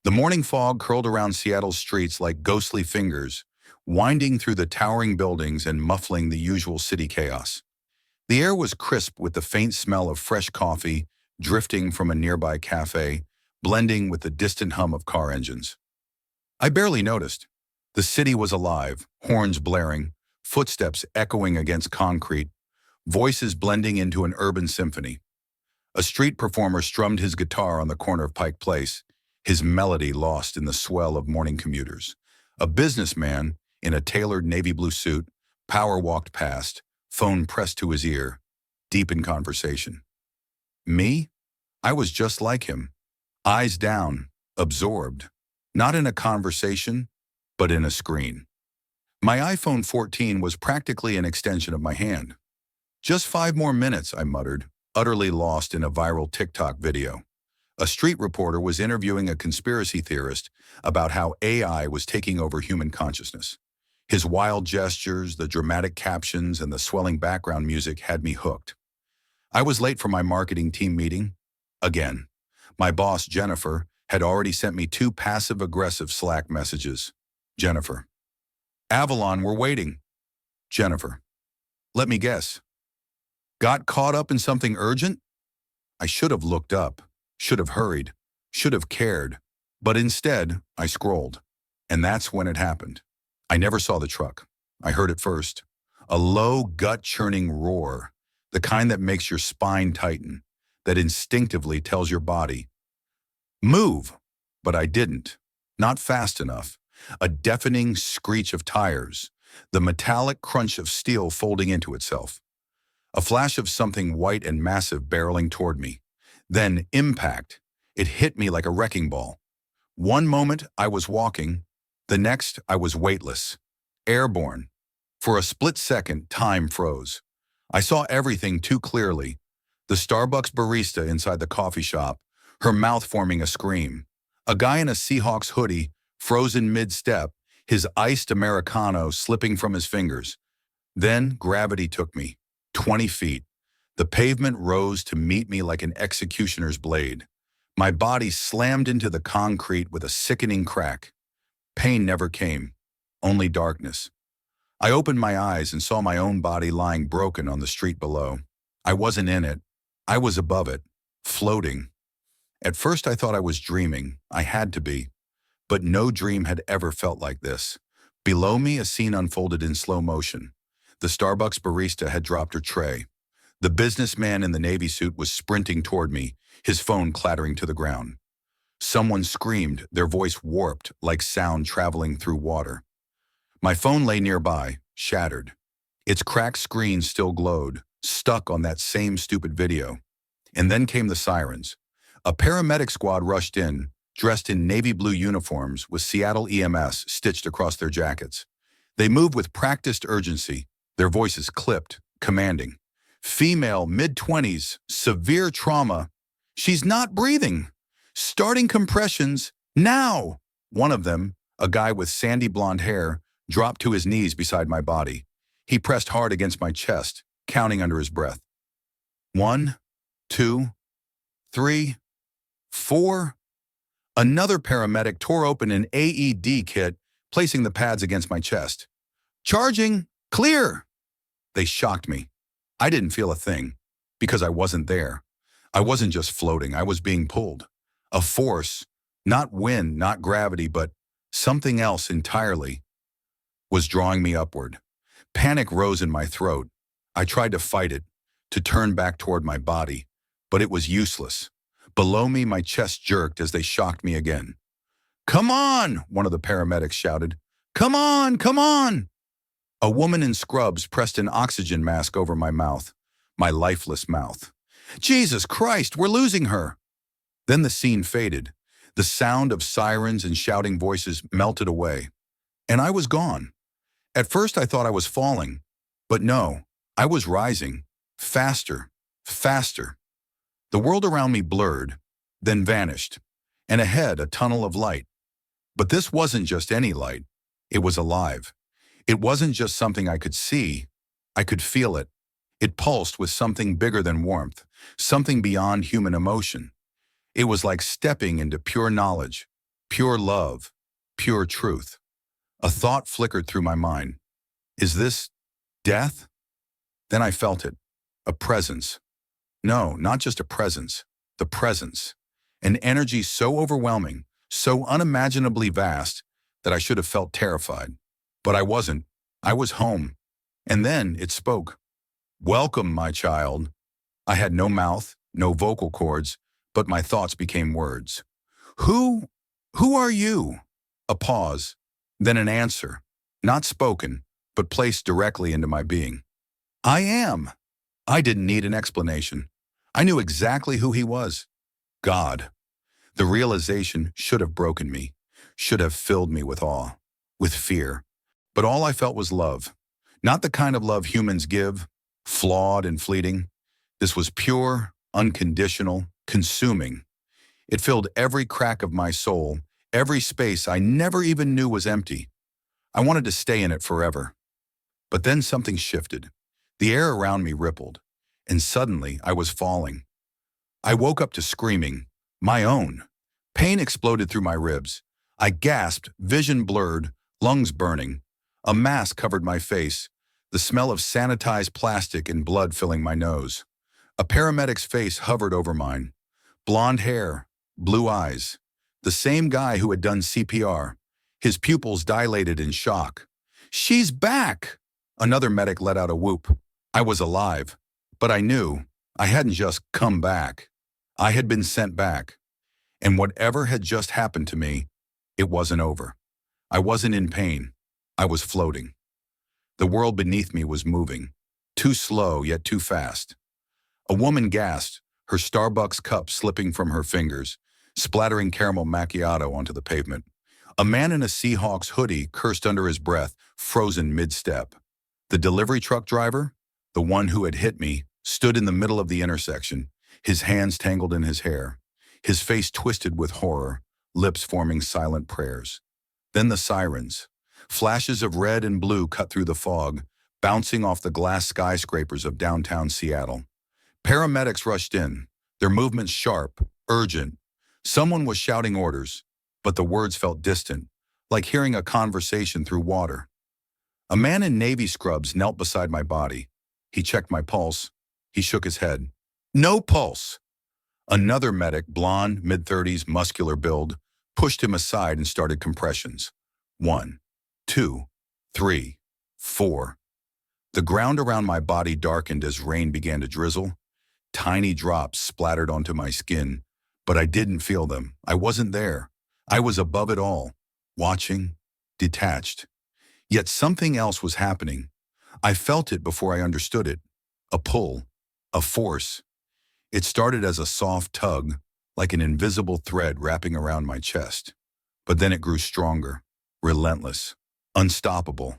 The morning fog curled around Seattle's streets like ghostly fingers, winding through the towering buildings and muffling the usual city chaos. The air was crisp with the faint smell of fresh coffee drifting from a nearby cafe, blending with the distant hum of car engines. I barely noticed. The city was alive, horns blaring, footsteps echoing against concrete, voices blending into an urban symphony. A street performer strummed his guitar on the corner of Pike Place, his melody lost in the swell of morning commuters. A businessman, in a tailored navy blue suit, power walked past, phone pressed to his ear, deep in conversation. Me? I was just like him, eyes down, absorbed, not in a conversation, but in a screen. My iPhone 14 was practically an extension of my hand. Just 5 more minutes, I muttered, utterly lost in a viral TikTok video. A street reporter was interviewing a conspiracy theorist about how AI was taking over human consciousness. His wild gestures, the dramatic captions, and the swelling background music had me hooked. I was late for my marketing team meeting. Again. My boss, Jennifer, had already sent me 2 passive-aggressive Slack messages. Jennifer. Avalon, we're waiting. Jennifer. Let me guess. Got caught up in something urgent? I should have looked up, should have hurried, should have cared, but instead, I scrolled. And that's when it happened. I never saw the truck. I heard it first. A low, gut-churning roar, the kind that makes your spine tighten, that instinctively tells your body, move, but I didn't. Not fast enough. A deafening screech of tires, the metallic crunch of steel folding into itself. A flash of something white and massive barreling toward me. Then impact. It hit me like a wrecking ball. One moment I was walking, the next I was weightless, airborne. For a split second, time froze. I saw everything too clearly. The Starbucks barista inside the coffee shop, her mouth forming a scream. A guy in a Seahawks hoodie, frozen mid-step, his iced Americano slipping from his fingers. Then gravity took me, 20 feet. The pavement rose to meet me like an executioner's blade. My body slammed into the concrete with a sickening crack. Pain never came, only darkness. I opened my eyes and saw my own body lying broken on the street below. I wasn't in it. I was above it, floating. At first I thought I was dreaming. I had to be. But no dream had ever felt like this. Below me, a scene unfolded in slow motion. The Starbucks barista had dropped her tray. The businessman in the navy suit was sprinting toward me, his phone clattering to the ground. Someone screamed, their voice warped like sound traveling through water. My phone lay nearby, shattered. Its cracked screen still glowed, stuck on that same stupid video. And then came the sirens. A paramedic squad rushed in, dressed in navy blue uniforms with Seattle EMS stitched across their jackets. They moved with practiced urgency, their voices clipped, commanding. Female, mid-20s, severe trauma. She's not breathing. Starting compressions, now! One of them, a guy with sandy blonde hair, dropped to his knees beside my body. He pressed hard against my chest, counting under his breath. 1, 2, 3, 4. Another paramedic tore open an AED kit, placing the pads against my chest. Charging! Clear! They shocked me. I didn't feel a thing, because I wasn't there. I wasn't just floating, I was being pulled. A force, not wind, not gravity, but something else entirely, was drawing me upward. Panic rose in my throat. I tried to fight it, to turn back toward my body, but it was useless. Below me, my chest jerked as they shocked me again. Come on, one of the paramedics shouted. Come on, come on! A woman in scrubs pressed an oxygen mask over my mouth, my lifeless mouth. Jesus Christ, we're losing her! Then the scene faded. The sound of sirens and shouting voices melted away, and I was gone. At first I thought I was falling, but no, I was rising, faster, faster. The world around me blurred, then vanished, and ahead a tunnel of light. But this wasn't just any light. It was alive. It wasn't just something I could see. I could feel it. It pulsed with something bigger than warmth, something beyond human emotion. It was like stepping into pure knowledge, pure love, pure truth. A thought flickered through my mind. Is this death? Then I felt it. A presence. No, not just a presence. The presence. An energy so overwhelming, so unimaginably vast, that I should have felt terrified. But I wasn't. I was home. And then it spoke. Welcome, my child. I had no mouth, no vocal cords, but my thoughts became words. Who, who are you? A pause, then an answer, not spoken, but placed directly into my being. I am. I didn't need an explanation. I knew exactly who he was. God. The realization should have broken me, should have filled me with awe, with fear. But all I felt was love. Not the kind of love humans give, flawed and fleeting. This was pure, unconditional, consuming. It filled every crack of my soul, every space I never even knew was empty. I wanted to stay in it forever. But then something shifted. The air around me rippled, and suddenly I was falling. I woke up to screaming, my own. Pain exploded through my ribs. I gasped, vision blurred, lungs burning. A mask covered my face, the smell of sanitized plastic and blood filling my nose. A paramedic's face hovered over mine. Blonde hair, blue eyes. The same guy who had done CPR. His pupils dilated in shock. She's back! Another medic let out a whoop. I was alive, but I knew I hadn't just come back. I had been sent back. And whatever had just happened to me, it wasn't over. I wasn't in pain. I was floating. The world beneath me was moving, too slow yet too fast. A woman gasped, her Starbucks cup slipping from her fingers, splattering caramel macchiato onto the pavement. A man in a Seahawks hoodie cursed under his breath, frozen mid-step. The delivery truck driver, the one who had hit me, stood in the middle of the intersection, his hands tangled in his hair, his face twisted with horror, lips forming silent prayers. Then the sirens. Flashes of red and blue cut through the fog, bouncing off the glass skyscrapers of downtown Seattle. Paramedics rushed in, their movements sharp, urgent. Someone was shouting orders, but the words felt distant, like hearing a conversation through water. A man in navy scrubs knelt beside my body. He checked my pulse. He shook his head. No pulse. Another medic, blonde, mid-30s, muscular build, pushed him aside and started compressions. 1, 2, 3, 4. The ground around my body darkened as rain began to drizzle. Tiny drops splattered onto my skin, but I didn't feel them. I wasn't there. I was above it all, watching, detached. Yet something else was happening. I felt it before I understood it. A pull, a force. It started as a soft tug, like an invisible thread wrapping around my chest. But then it grew stronger, relentless, unstoppable,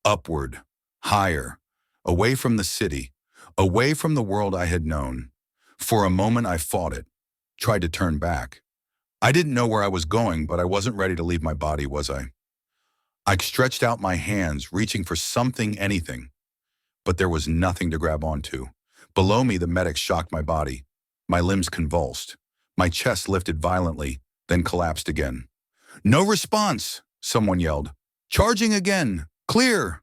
upward, higher, away from the city, away from the world I had known. For a moment I fought it, tried to turn back. I didn't know where I was going, but I wasn't ready to leave my body, was I? I stretched out my hands, reaching for something, anything. But there was nothing to grab onto. Below me, the medic shocked my body. My limbs convulsed. My chest lifted violently, then collapsed again. No response, someone yelled. Charging again. Clear.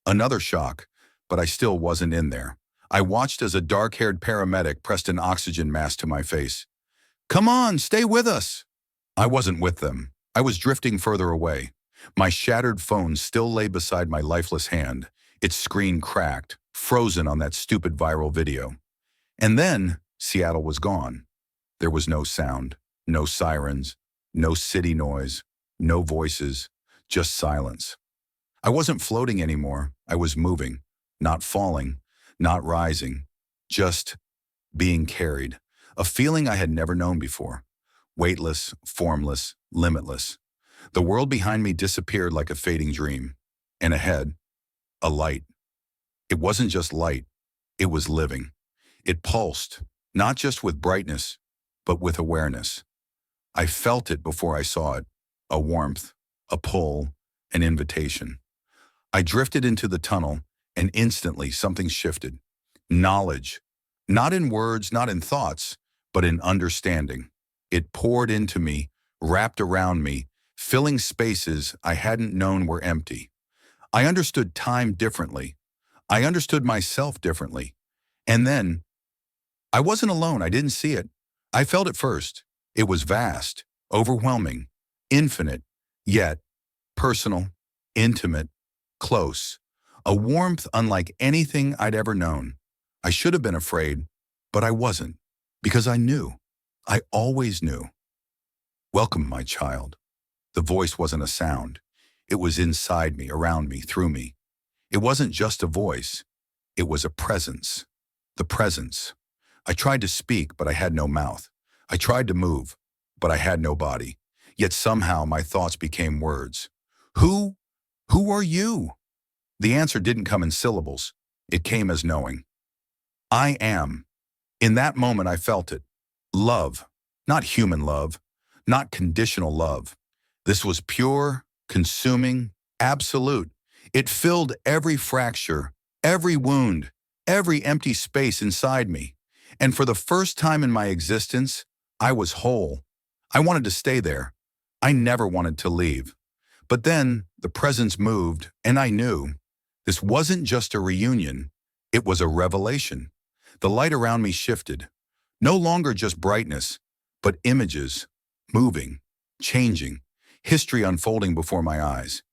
Another shock, but I still wasn't in there. I watched as a dark-haired paramedic pressed an oxygen mask to my face. Come on, stay with us. I wasn't with them. I was drifting further away. My shattered phone still lay beside my lifeless hand, its screen cracked, frozen on that stupid viral video. And then Seattle was gone. There was no sound, no sirens, no city noise, no voices, just silence. I wasn't floating anymore. I was moving, not falling, not rising, just being carried. A feeling I had never known before. Weightless, formless, limitless. The world behind me disappeared like a fading dream. And ahead, a light. It wasn't just light. It was living. It pulsed, not just with brightness, but with awareness. I felt it before I saw it. A warmth, a pull, an invitation. I drifted into the tunnel, and instantly something shifted. Knowledge. Not in words, not in thoughts, but in understanding. It poured into me, wrapped around me, filling spaces I hadn't known were empty. I understood time differently. I understood myself differently. And then, I wasn't alone. I didn't see it. I felt it first. It was vast, overwhelming, infinite, yet personal, intimate, close. A warmth unlike anything I'd ever known. I should have been afraid, but I wasn't, because I knew. I always knew. Welcome, my child. The voice wasn't a sound. It was inside me, around me, through me. It wasn't just a voice. It was a presence. The presence. I tried to speak, but I had no mouth. I tried to move, but I had no body. Yet somehow my thoughts became words. Who? Who are you? The answer didn't come in syllables. It came as knowing. I am. In that moment I felt it. Love. Not human love. Not conditional love. This was pure, consuming, absolute. It filled every fracture, every wound, every empty space inside me. And for the first time in my existence, I was whole. I wanted to stay there. I never wanted to leave. But then the presence moved, and I knew. This wasn't just a reunion. It was a revelation. The light around me shifted. No longer just brightness, but images, moving, changing, history unfolding before my eyes.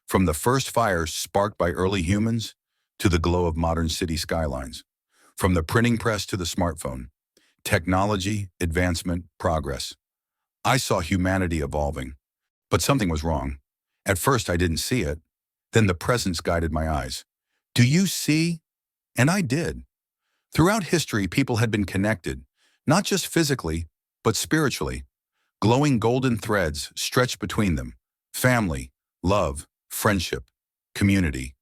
From the first fires sparked by early humans to the glow of modern city skylines. From the printing press to the smartphone. Technology, advancement, progress. I saw humanity evolving. But something was wrong. At first I didn't see it. Then the presence guided my eyes. Do you see? And I did. Throughout history, people had been connected, not just physically, but spiritually. Glowing golden threads stretched between them. Family, love, friendship, community.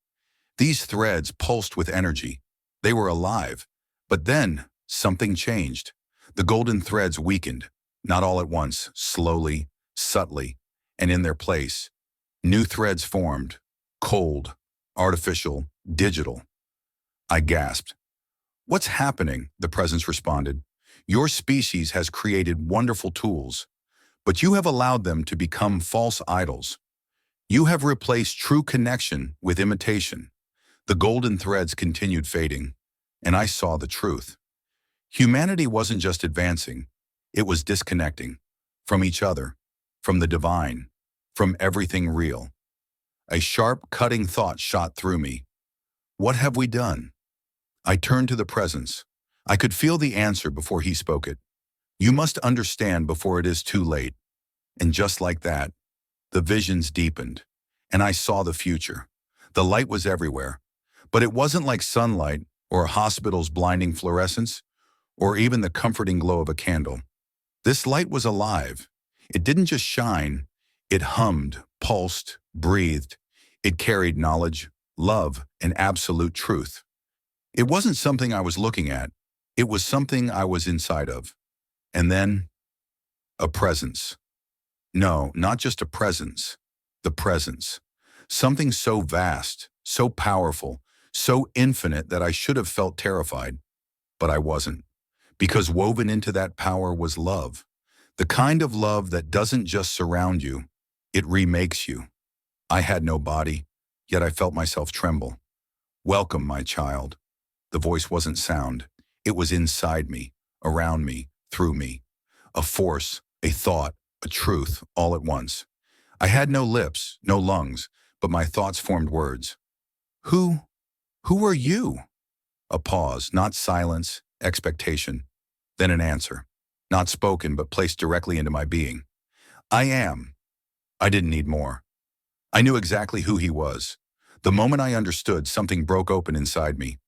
These threads pulsed with energy. They were alive. But then, something changed. The golden threads weakened, not all at once, slowly, subtly, and in their place. New threads formed, cold, artificial, digital. I gasped. What's happening? The presence responded. Your species has created wonderful tools, but you have allowed them to become false idols. You have replaced true connection with imitation. The golden threads continued fading, and I saw the truth. Humanity wasn't just advancing, it was disconnecting from each other, from the divine, from everything real. A sharp, cutting thought shot through me. What have we done? I turned to the presence. I could feel the answer before he spoke it. You must understand before it is too late. And just like that, the visions deepened, and I saw the future. The light was everywhere, but it wasn't like sunlight or a hospital's blinding fluorescence, or even the comforting glow of a candle. This light was alive. It didn't just shine, it hummed, pulsed, breathed. It carried knowledge, love, and absolute truth. It wasn't something I was looking at. It was something I was inside of. And then, a presence. No, not just a presence. The presence. Something so vast, so powerful, so infinite that I should have felt terrified. But I wasn't. Because woven into that power was love. The kind of love that doesn't just surround you, it remakes you. I had no body, yet I felt myself tremble. Welcome, my child. The voice wasn't sound. It was inside me, around me, through me. A force, a thought, a truth, all at once. I had no lips, no lungs, but my thoughts formed words. Who are you? A pause, not silence, expectation. Then an answer, not spoken but placed directly into my being. I am. I didn't need more. I knew exactly who he was. The moment I understood, something broke open inside me.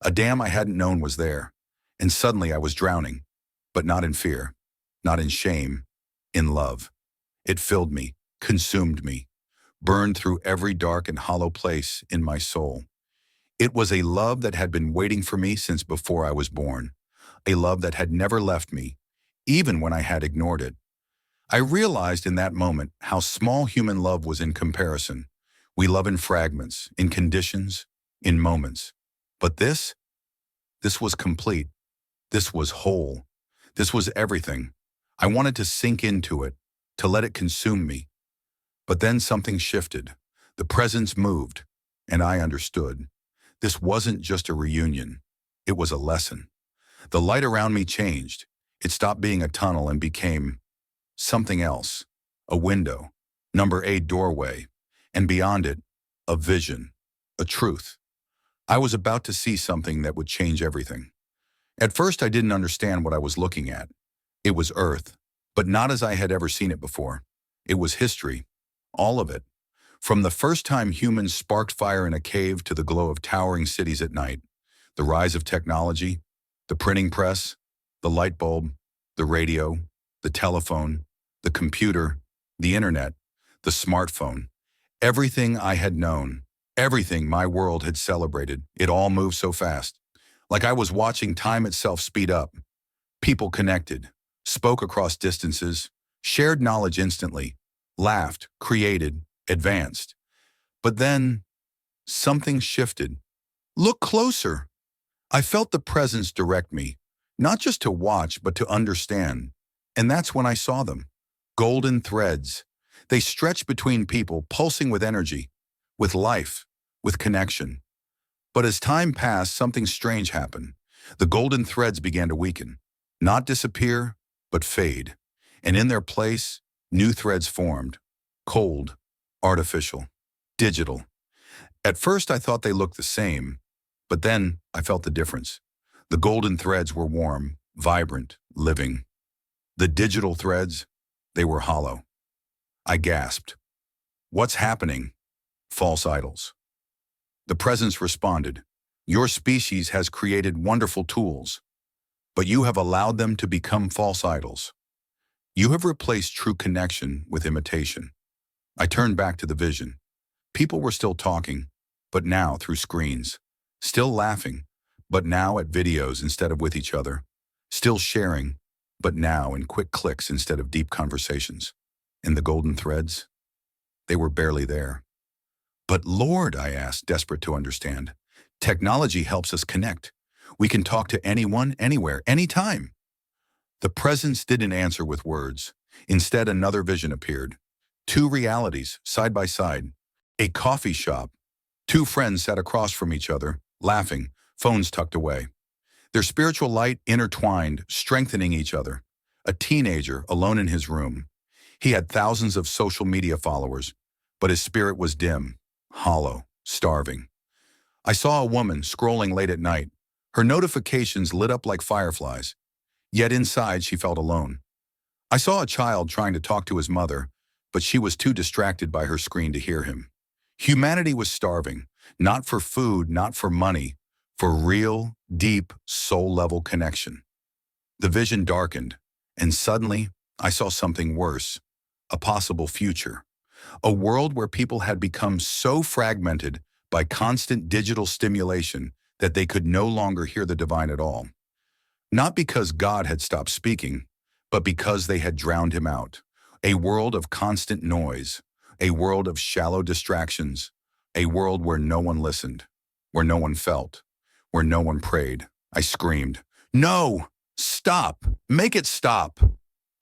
A dam I hadn't known was there. And suddenly I was drowning, but not in fear, not in shame, in love. It filled me, consumed me, burned through every dark and hollow place in my soul. It was a love that had been waiting for me since before I was born, a love that had never left me, even when I had ignored it. I realized in that moment how small human love was in comparison. We love in fragments, in conditions, in moments. But this was complete. This was whole. This was everything. I wanted to sink into it, to let it consume me. But then something shifted. The presence moved, and I understood. This wasn't just a reunion. It was a lesson. The light around me changed. It stopped being a tunnel and became something else. A window, number 8 doorway, and beyond it, a vision, a truth. I was about to see something that would change everything. At first, I didn't understand what I was looking at. It was Earth, but not as I had ever seen it before. It was history, all of it. From the first time humans sparked fire in a cave to the glow of towering cities at night, the rise of technology, the printing press, the light bulb, the radio, the telephone, the computer, the internet, the smartphone. Everything I had known, everything my world had celebrated, it all moved so fast. Like I was watching time itself speed up. People connected, spoke across distances, shared knowledge instantly, laughed, created, advanced. But then, something shifted. Look closer. I felt the presence direct me, not just to watch, but to understand. And that's when I saw them. Golden threads. They stretched between people, pulsing with energy, with life, with connection. But as time passed, something strange happened. The golden threads began to weaken, not disappear, but fade. And in their place, new threads formed. Cold, artificial, digital. At first, I thought they looked the same, but then I felt the difference. The golden threads were warm, vibrant, living. The digital threads, they were hollow. I gasped. What's happening? False idols. The presence responded. Your species has created wonderful tools, but you have allowed them to become false idols. You have replaced true connection with imitation. I turned back to the vision. People were still talking, but now through screens. Still laughing, but now at videos instead of with each other. Still sharing, but now in quick clicks instead of deep conversations. And the golden threads? They were barely there. But Lord, I asked, desperate to understand. Technology helps us connect. We can talk to anyone, anywhere, anytime. The presence didn't answer with words. Instead, another vision appeared. 2 realities, side by side. A coffee shop. 2 friends sat across from each other, laughing, phones tucked away. Their spiritual light intertwined, strengthening each other. A teenager alone in his room. He had thousands of social media followers, but his spirit was dim, hollow, starving. I saw a woman scrolling late at night. Her notifications lit up like fireflies. Yet inside she felt alone. I saw a child trying to talk to his mother, but she was too distracted by her screen to hear him. Humanity was starving, not for food, not for money, for real, deep, soul-level connection. The vision darkened, and suddenly I saw something worse, a possible future. A world where people had become so fragmented by constant digital stimulation that they could no longer hear the divine at all. Not because God had stopped speaking, but because they had drowned him out. A world of constant noise, a world of shallow distractions, a world where no one listened, where no one felt, where no one prayed. I screamed, "No! Stop! Make it stop!"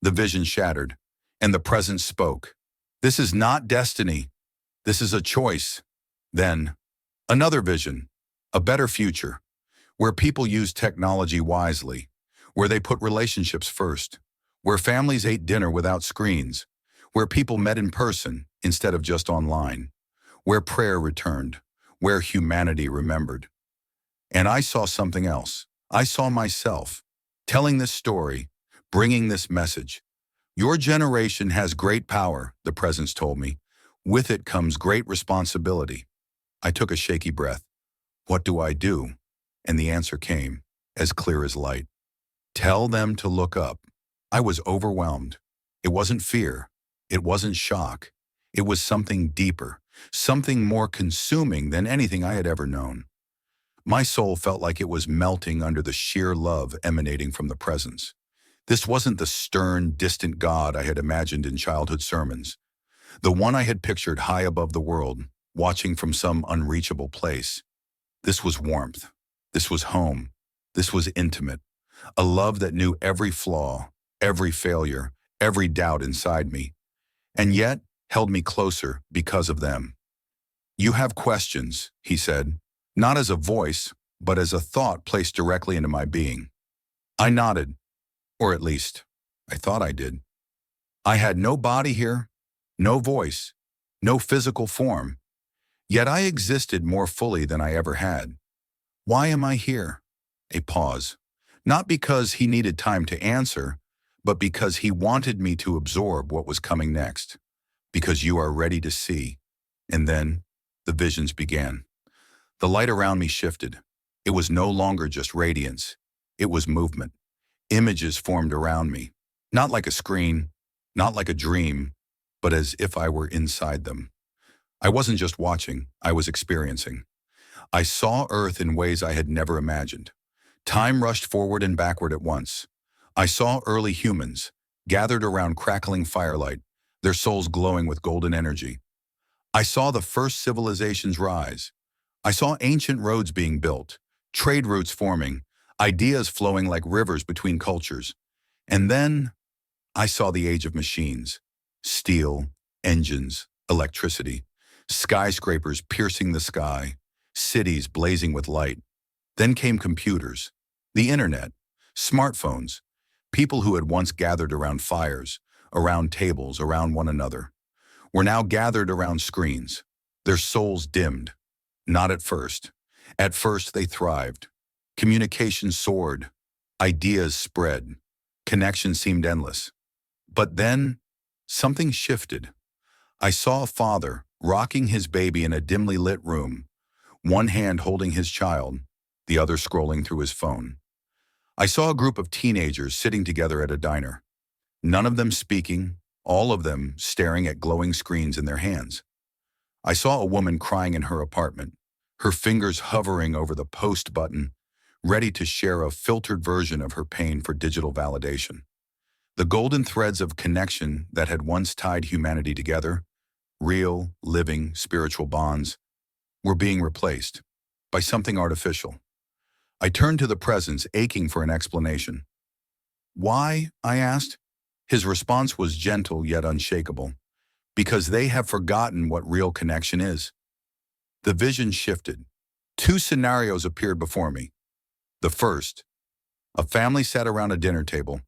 The vision shattered, and the presence spoke. This is not destiny. This is a choice. Then, another vision, a better future, where people use technology wisely, where they put relationships first, where families ate dinner without screens, where people met in person instead of just online, where prayer returned, where humanity remembered. And I saw something else. I saw myself, telling this story, bringing this message. Your generation has great power, the presence told me. With it comes great responsibility. I took a shaky breath. What do I do? And the answer came, as clear as light. Tell them to look up. I was overwhelmed. It wasn't fear. It wasn't shock. It was something deeper, something more consuming than anything I had ever known. My soul felt like it was melting under the sheer love emanating from the presence. This wasn't the stern, distant God I had imagined in childhood sermons. The one I had pictured high above the world, watching from some unreachable place. This was warmth. This was home. This was intimate. A love that knew every flaw, every failure, every doubt inside me. and yet held me closer because of them. "You have questions," he said, not as a voice, but as a thought placed directly into my being. I nodded, or at least, I thought I did. I had no body here, no voice, no physical form, yet I existed more fully than I ever had. Why am I here? A pause. Not because he needed time to answer, but because he wanted me to absorb what was coming next. Because you are ready to see. And then, the visions began. The light around me shifted. It was no longer just radiance. It was movement. Images formed around me. Not like a screen, not like a dream, but as if I were inside them. I wasn't just watching, I was experiencing. I saw Earth in ways I had never imagined. Time rushed forward and backward at once. I saw early humans, gathered around crackling firelight, their souls glowing with golden energy. I saw the first civilizations rise. I saw ancient roads being built, trade routes forming, ideas flowing like rivers between cultures. And then I saw the age of machines, steel, engines, electricity, skyscrapers piercing the sky, cities blazing with light. Then came computers, the internet, smartphones, people who had once gathered around fires, around tables, around one another, were now gathered around screens, their souls dimmed. Not at first. At first they thrived. Communication soared. Ideas spread. Connection seemed endless. But then, something shifted. I saw a father rocking his baby in a dimly lit room, one hand holding his child, the other scrolling through his phone. I saw a group of teenagers sitting together at a diner, none of them speaking, all of them staring at glowing screens in their hands. I saw a woman crying in her apartment, her fingers hovering over the post button, ready to share a filtered version of her pain for digital validation. The golden threads of connection that had once tied humanity together, real, living, spiritual bonds, were being replaced by something artificial. I turned to the presence, aching for an explanation. "Why?" I asked. His response was gentle yet unshakable. "Because they have forgotten what real connection is." The vision shifted. Two scenarios appeared before me. The first, a family sat around a dinner table,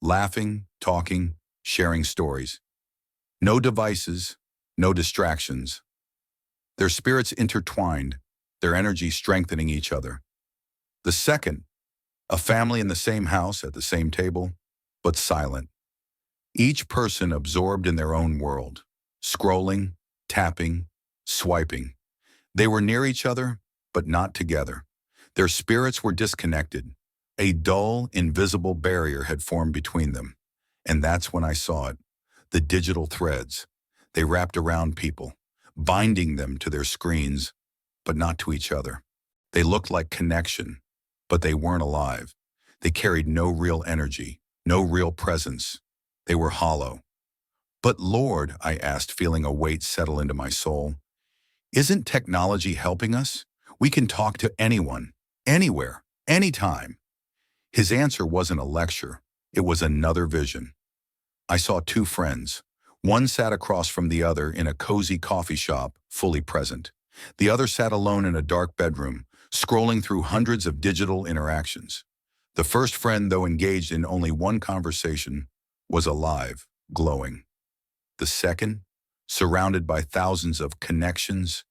laughing, talking, sharing stories. No devices, no distractions. Their spirits intertwined, their energy strengthening each other. The second, a family in the same house at the same table, but silent. Each person absorbed in their own world, scrolling, tapping, swiping. They were near each other, but not together. Their spirits were disconnected. A dull, invisible barrier had formed between them. And that's when I saw it. The digital threads. They wrapped around people, binding them to their screens, but not to each other. They looked like connection, but they weren't alive. They carried no real energy, no real presence. They were hollow. "But Lord," I asked, feeling a weight settle into my soul, "isn't technology helping us? We can talk to anyone, anywhere, anytime." His answer wasn't a lecture. It was another vision. I saw two friends. One sat across from the other in a cozy coffee shop, fully present. The other sat alone in a dark bedroom, scrolling through hundreds of digital interactions. The first friend, though engaged in only one conversation, was alive, glowing. The second, surrounded by thousands of connections,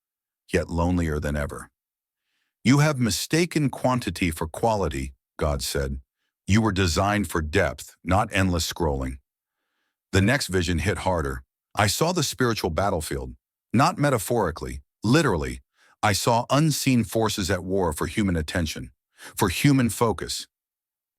yet lonelier than ever. "You have mistaken quantity for quality," God said. "You were designed for depth, not endless scrolling." The next vision hit harder. I saw the spiritual battlefield, not metaphorically, literally. I saw unseen forces at war for human attention, for human focus.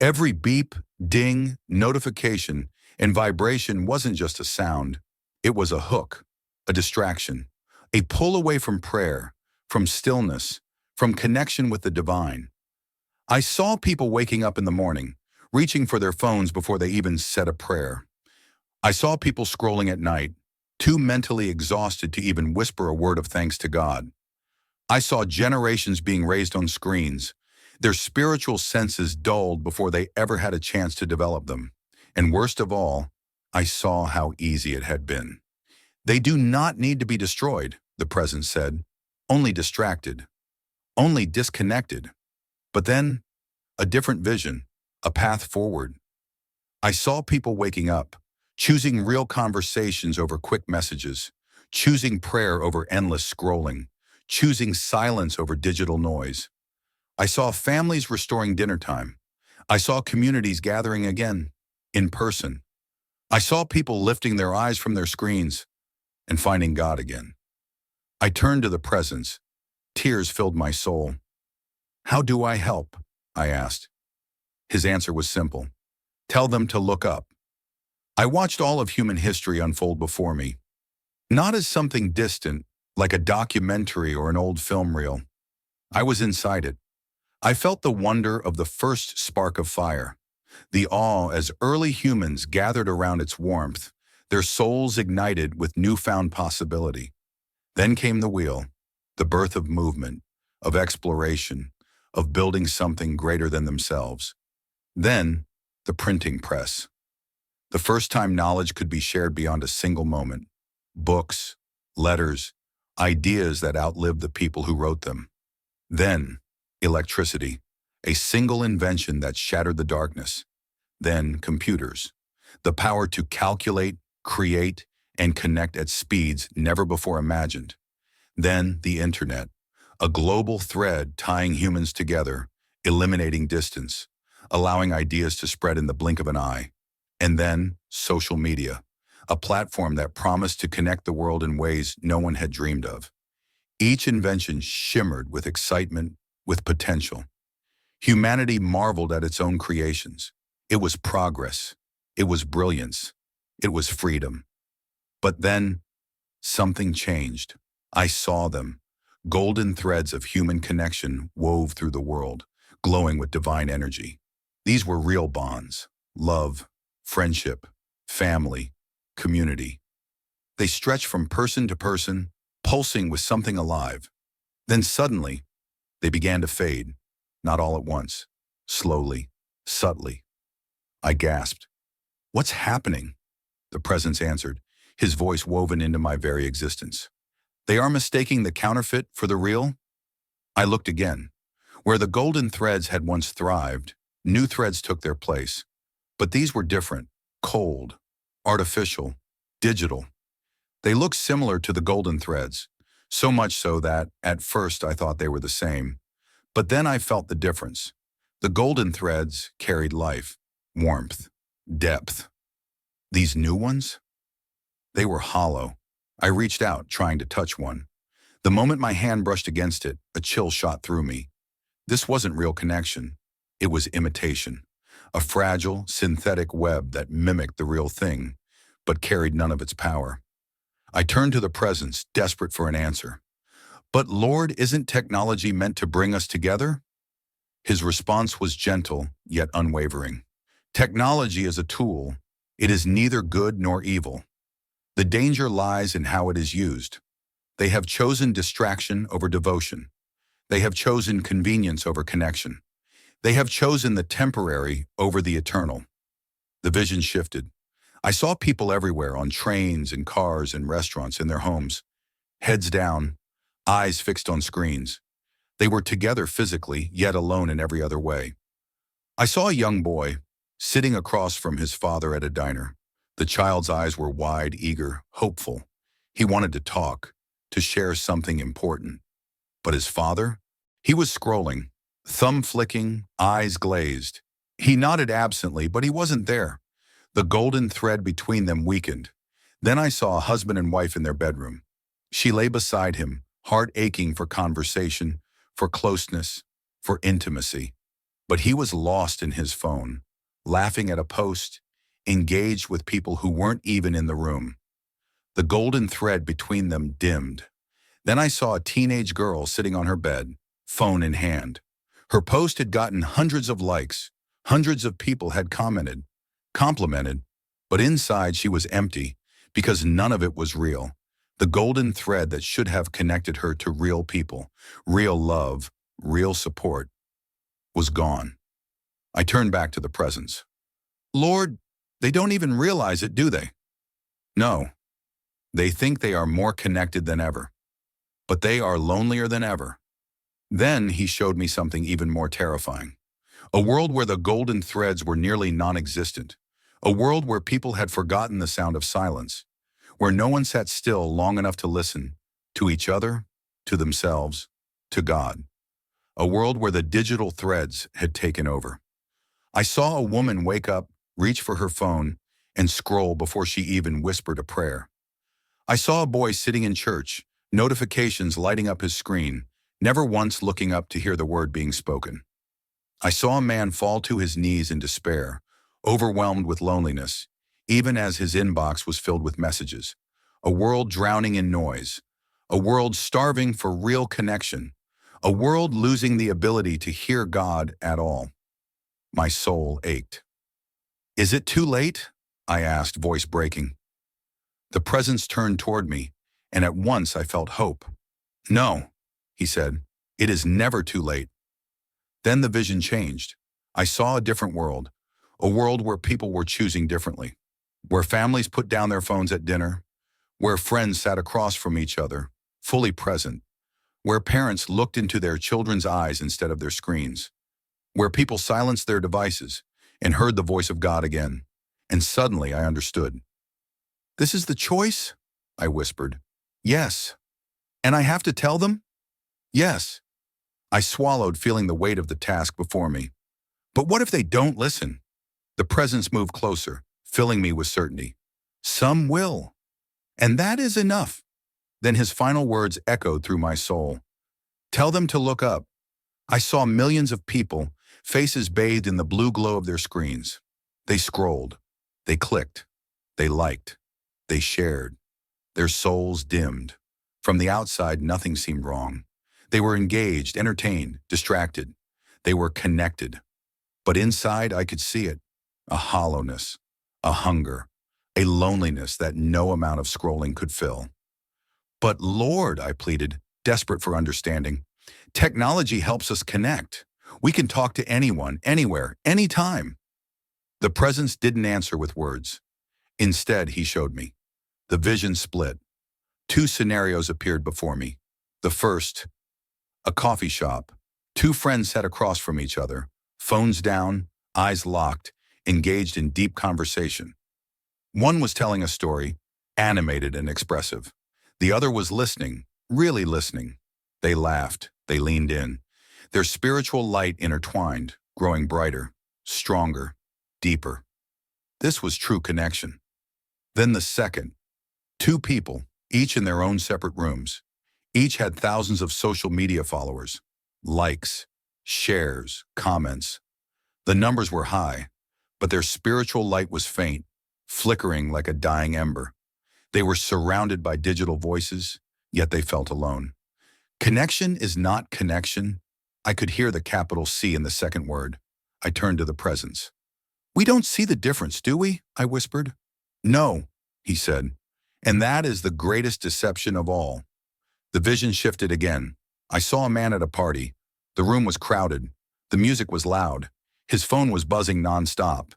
Every beep, ding, notification, and vibration wasn't just a sound. It was a hook, a distraction, a pull away from prayer, from stillness, from connection with the divine. I saw people waking up in the morning, reaching for their phones before they even said a prayer. I saw people scrolling at night, too mentally exhausted to even whisper a word of thanks to God. I saw generations being raised on screens, their spiritual senses dulled before they ever had a chance to develop them. And worst of all, I saw how easy it had been. They do not need to be destroyed, the presence said. Only distracted. Only disconnected. But then, a different vision, a path forward. I saw people waking up, choosing real conversations over quick messages, choosing prayer over endless scrolling, choosing silence over digital noise. I saw families restoring dinner time. I saw communities gathering again, in person. I saw people lifting their eyes from their screens and finding God again. I turned to the presence. Tears filled my soul. "How do I help?" I asked. His answer was simple. "Tell them to look up." I watched all of human history unfold before me, not as something distant, like a documentary or an old film reel. I was inside it. I felt the wonder of the first spark of fire, the awe as early humans gathered around its warmth, their souls ignited with newfound possibility. Then came the wheel, the birth of movement, of exploration, of building something greater than themselves. Then, the printing press. The first time knowledge could be shared beyond a single moment. Books, letters, ideas that outlived the people who wrote them. Then, electricity, a single invention that shattered the darkness. Then, computers, the power to calculate, create, and connect at speeds never before imagined. Then, the internet, a global thread tying humans together, eliminating distance, allowing ideas to spread in the blink of an eye. And then, social media, a platform that promised to connect the world in ways no one had dreamed of. Each invention shimmered with excitement, with potential. Humanity marveled at its own creations. It was progress. It was brilliance. It was freedom. But then, something changed. I saw them, golden threads of human connection wove through the world, glowing with divine energy. These were real bonds: love, friendship, family, community. They stretched from person to person, pulsing with something alive. Then suddenly, they began to fade, not all at once, slowly, subtly. I gasped. "What's happening?" The presence answered, his voice woven into my very existence. "They are mistaking the counterfeit for the real?" I looked again. Where the golden threads had once thrived, new threads took their place. But these were different, cold, artificial, digital. They looked similar to the golden threads, so much so that, at first, I thought they were the same. But then I felt the difference. The golden threads carried life, warmth, depth. These new ones? They were hollow. I reached out, trying to touch one. The moment my hand brushed against it, a chill shot through me. This wasn't real connection. It was imitation. A fragile, synthetic web that mimicked the real thing, but carried none of its power. I turned to the presence, desperate for an answer. "But Lord, isn't technology meant to bring us together?" His response was gentle, yet unwavering. "Technology is a tool. It is neither good nor evil. The danger lies in how it is used. They have chosen distraction over devotion. They have chosen convenience over connection. They have chosen the temporary over the eternal." The vision shifted. I saw people everywhere, on trains and cars and restaurants, in their homes, heads down, eyes fixed on screens. They were together physically, yet alone in every other way. I saw a young boy sitting across from his father at a diner. The child's eyes were wide, eager, hopeful. He wanted to talk, to share something important. But his father? He was scrolling, thumb flicking, eyes glazed. He nodded absently, but he wasn't there. The golden thread between them weakened. Then I saw a husband and wife in their bedroom. She lay beside him, heart aching for conversation, for closeness, for intimacy. But he was lost in his phone, laughing at a post, engaged with people who weren't even in the room. The golden thread between them dimmed. Then I saw a teenage girl sitting on her bed, phone in hand. Her post had gotten hundreds of likes. Hundreds of people had commented, complimented, but inside she was empty because none of it was real. The golden thread that should have connected her to real people, real love, real support, was gone. I turned back to the presence. "Lord, they don't even realize it, do they?" "No. They think they are more connected than ever, but they are lonelier than ever. Then he showed me something even more terrifying. A world where the golden threads were nearly non-existent. A world where people had forgotten the sound of silence, where no one sat still long enough to listen to each other, to themselves, to God. A world where the digital threads had taken over. I saw a woman wake up, reach for her phone, and scroll before she even whispered a prayer. I saw a boy sitting in church, notifications lighting up his screen, never once looking up to hear the word being spoken. I saw a man fall to his knees in despair, overwhelmed with loneliness, even as his inbox was filled with messages. A world drowning in noise. A world starving for real connection. A world losing the ability to hear God at all. My soul ached. "Is it too late?" I asked, voice breaking. The presence turned toward me, and at once I felt hope. "No," he said, "it is never too late." Then the vision changed. I saw a different world, a world where people were choosing differently, where families put down their phones at dinner, where friends sat across from each other, fully present, where parents looked into their children's eyes instead of their screens, where people silenced their devices and heard the voice of God again. And suddenly I understood. "This is the choice?" I whispered. "Yes." "And I have to tell them?" "Yes." I swallowed, feeling the weight of the task before me. "But what if they don't listen?" The presence moved closer, filling me with certainty. "Some will. And that is enough." Then his final words echoed through my soul. "Tell them to look up." I saw millions of people, faces bathed in the blue glow of their screens. They scrolled. They clicked. They liked. They shared. Their souls dimmed. From the outside, nothing seemed wrong. They were engaged, entertained, distracted. They were connected. But inside, I could see it. A hollowness, a hunger, a loneliness that no amount of scrolling could fill. "But Lord," I pleaded, desperate for understanding, "technology helps us connect. We can talk to anyone, anywhere, anytime." The presence didn't answer with words. Instead, he showed me. The vision split. Two scenarios appeared before me. The first, a coffee shop. Two friends sat across from each other, phones down, eyes locked, engaged in deep conversation. One was telling a story, animated and expressive. The other was listening, really listening. They laughed, they leaned in. Their spiritual light intertwined, growing brighter, stronger, deeper. This was true connection. Then the second, two people, each in their own separate rooms. Each had thousands of social media followers, likes, shares, comments. The numbers were high, but their spiritual light was faint, flickering like a dying ember. They were surrounded by digital voices, yet they felt alone. Connection is not connection. I could hear the capital C in the second word. I turned to the presence. "We don't see the difference, do we?" I whispered. "No," he said, "and that is the greatest deception of all." The vision shifted again. I saw a man at a party. The room was crowded. The music was loud. His phone was buzzing nonstop.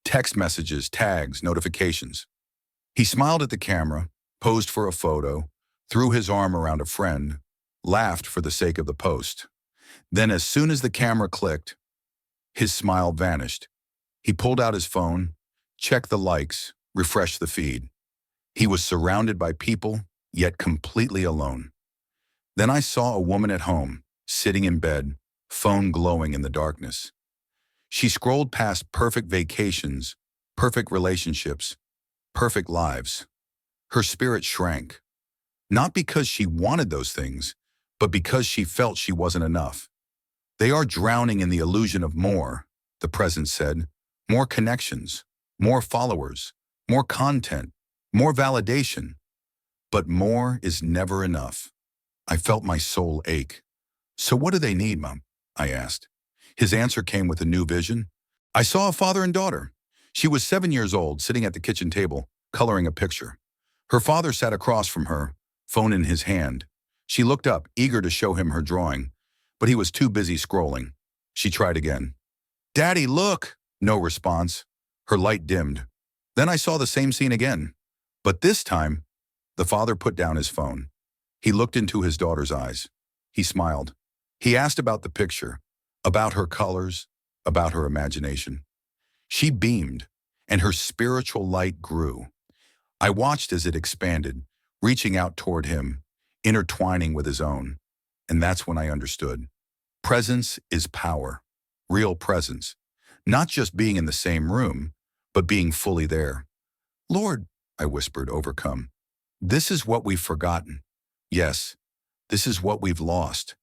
Text messages, tags, notifications. He smiled at the camera, posed for a photo, threw his arm around a friend, laughed for the sake of the post. Then as soon as the camera clicked, his smile vanished. He pulled out his phone, checked the likes, refreshed the feed. He was surrounded by people, yet completely alone. Then I saw a woman at home, sitting in bed, phone glowing in the darkness. She scrolled past perfect vacations, perfect relationships, perfect lives. Her spirit shrank, not because she wanted those things, but because she felt she wasn't enough. "They are drowning in the illusion of more," the presence said. "More connections, more followers, more content, more validation. But more is never enough." I felt my soul ache. "So what do they need, Mom?" I asked. His answer came with a new vision. I saw a father and daughter. She was 7 years old, sitting at the kitchen table, coloring a picture. Her father sat across from her, phone in his hand. She looked up, eager to show him her drawing, but he was too busy scrolling. She tried again. "Daddy, look!" No response. Her light dimmed. Then I saw the same scene again, but this time, The father put down his phone. He looked into his daughter's eyes. He smiled. He asked about the picture, about her colors, about her imagination. She beamed, and her spiritual light grew. I watched as it expanded, reaching out toward him, intertwining with his own. And that's when I understood. Presence is power. Real presence. Not just being in the same room, but being fully there. Lord, I whispered, overcome. This is what we've forgotten. Yes, this is what we've lost.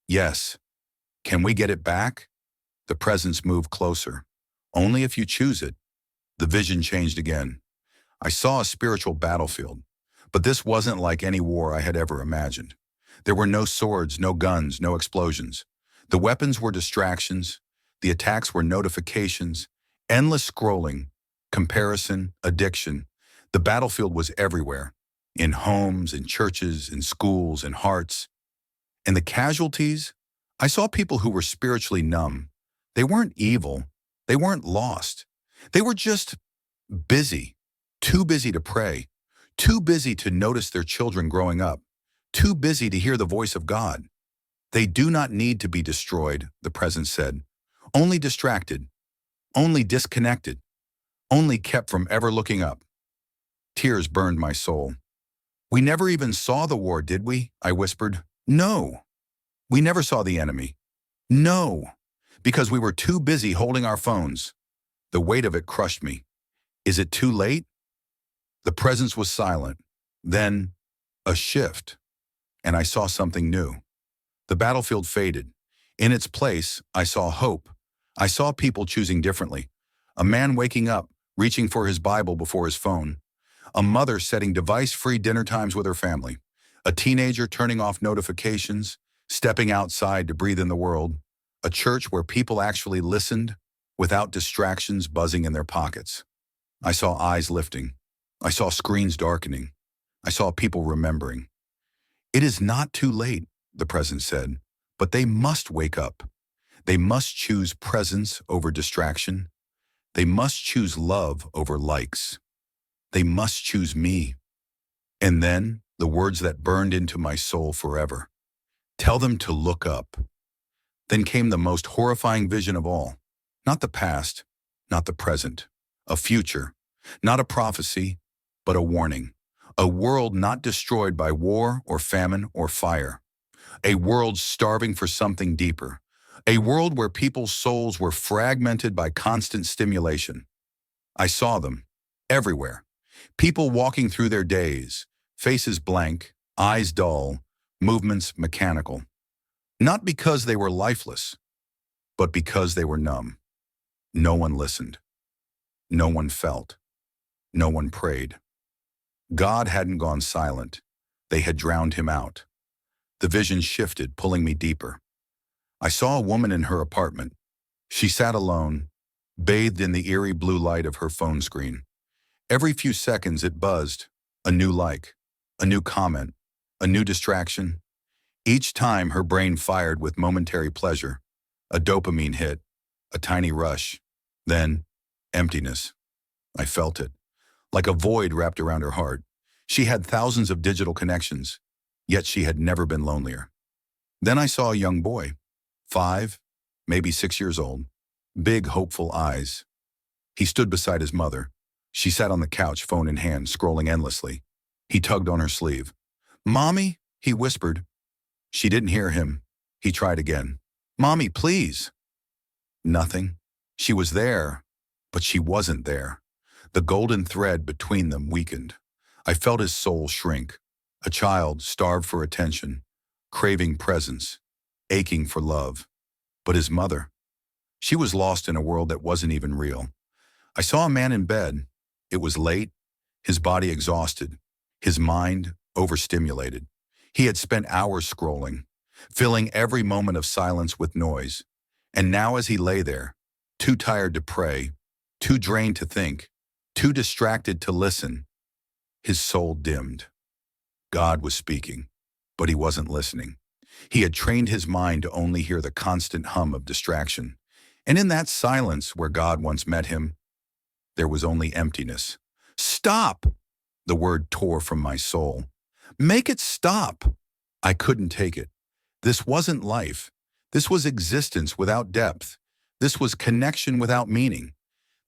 Yes. Can we get it back? The presence moved closer. Only if you choose it. The vision changed again. I saw a spiritual battlefield, but this wasn't like any war I had ever imagined. There were no swords, no guns, no explosions. The weapons were distractions. The attacks were notifications, endless scrolling, comparison, addiction. The battlefield was everywhere, in homes, in churches, in schools, in hearts. And the casualties? I saw people who were spiritually numb. They weren't evil. They weren't lost. They were just busy, too busy to pray, too busy to notice their children growing up, too busy to hear the voice of God. They do not need to be destroyed, the presence said. Only distracted, only disconnected, only kept from ever looking up. Tears burned my soul. We never even saw the war, did we? I whispered. No. We never saw the enemy. No. Because we were too busy holding our phones. The weight of it crushed me. Is it too late? The presence was silent. Then, a shift. And I saw something new. The battlefield faded. In its place, I saw hope. I saw people choosing differently. A man waking up, reaching for his Bible before his phone. A mother setting device-free dinner times with her family. A teenager turning off notifications, stepping outside to breathe in the world. A church where people actually listened without distractions buzzing in their pockets. I saw eyes lifting. I saw screens darkening. I saw people remembering. It is not too late, the presence said, but they must wake up. They must choose presence over distraction. They must choose love over likes. They must choose me. And then the words that burned into my soul forever. Tell them to look up. Then came the most horrifying vision of all. Not the past, not the present. A future, not a prophecy, but a warning. A world not destroyed by war or famine or fire. A world starving for something deeper. A world where people's souls were fragmented by constant stimulation. I saw them, everywhere. People walking through their days, faces blank, eyes dull, movements mechanical. Not because they were lifeless, but because they were numb. No one listened. No one felt. No one prayed. God hadn't gone silent. They had drowned him out. The vision shifted, pulling me deeper. I saw a woman in her apartment. She sat alone, bathed in the eerie blue light of her phone screen. Every few seconds it buzzed, a new like, a new comment, a new distraction. Each time her brain fired with momentary pleasure, a dopamine hit, a tiny rush, then emptiness. I felt it, like a void wrapped around her heart. She had thousands of digital connections, yet she had never been lonelier. Then I saw a young boy, 5, maybe 6 years old, big, hopeful eyes. He stood beside his mother. She sat on the couch, phone in hand, scrolling endlessly. He tugged on her sleeve. "Mommy," he whispered. She didn't hear him. He tried again. "Mommy, please." Nothing. She was there, but she wasn't there. The golden thread between them weakened. I felt his soul shrink. A child starved for attention, craving presence, aching for love. But his mother, she was lost in a world that wasn't even real. I saw a man in bed. It was late, his body exhausted, his mind overstimulated. He had spent hours scrolling, filling every moment of silence with noise. And now as he lay there, too tired to pray, too drained to think, too distracted to listen, his soul dimmed. God was speaking, but he wasn't listening. He had trained his mind to only hear the constant hum of distraction. And in that silence where God once met him, there was only emptiness. "Stop!" The word tore from my soul. Make it stop! I couldn't take it. This wasn't life. This was existence without depth. This was connection without meaning.